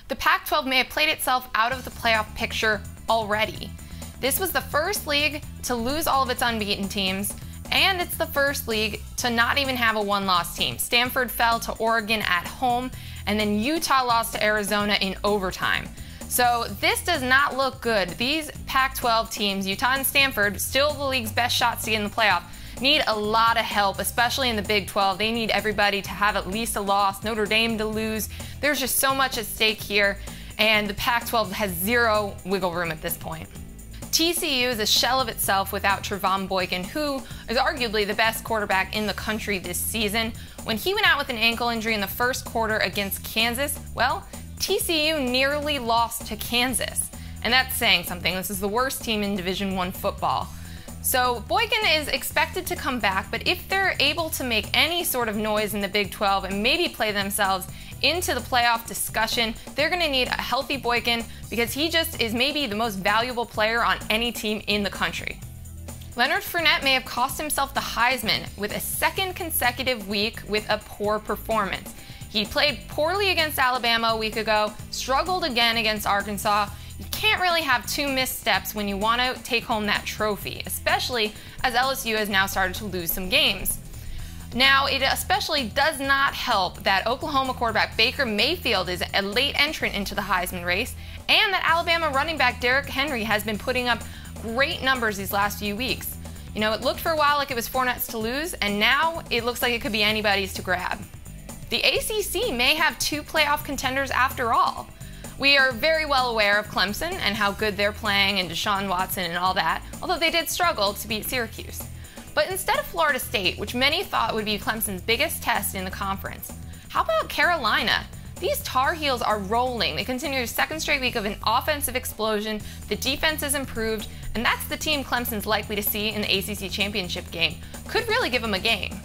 The Pac-12 may have played itself out of the playoff picture already. This was the first league to lose all of its unbeaten teams, and it's the first league to not even have a one-loss team. Stanford fell to Oregon at home, and then Utah lost to Arizona in overtime. So this does not look good. These Pac-12 teams, Utah and Stanford, still the league's best shots to get in the playoff, need a lot of help, especially in the Big 12. They need everybody to have at least a loss, Notre Dame to lose. There's just so much at stake here, and the Pac-12 has zero wiggle room at this point. TCU is a shell of itself without Trevon Boykin, who is arguably the best quarterback in the country this season. When he went out with an ankle injury in the first quarter against Kansas, well, TCU nearly lost to Kansas. And that's saying something. This is the worst team in Division I football. So Boykin is expected to come back, but if they're able to make any sort of noise in the Big 12 and maybe play themselves into the playoff discussion, they're going to need a healthy Boykin because he just is maybe the most valuable player on any team in the country. Leonard Fournette may have cost himself the Heisman with a second consecutive week with a poor performance. He played poorly against Alabama a week ago, struggled again against Arkansas. You can't really have two missteps when you want to take home that trophy, especially as LSU has now started to lose some games. Now, it especially does not help that Oklahoma quarterback Baker Mayfield is a late entrant into the Heisman race, and that Alabama running back Derrick Henry has been putting up great numbers these last few weeks. You know, it looked for a while like it was Fournette's to lose, and now it looks like it could be anybody's to grab. The ACC may have two playoff contenders after all. We are very well aware of Clemson and how good they're playing and Deshaun Watson and all that, although they did struggle to beat Syracuse. But instead of Florida State, which many thought would be Clemson's biggest test in the conference, how about Carolina? These Tar Heels are rolling. They continue their second straight week of an offensive explosion. The defense has improved, and that's the team Clemson's likely to see in the ACC championship game. Could really give them a game.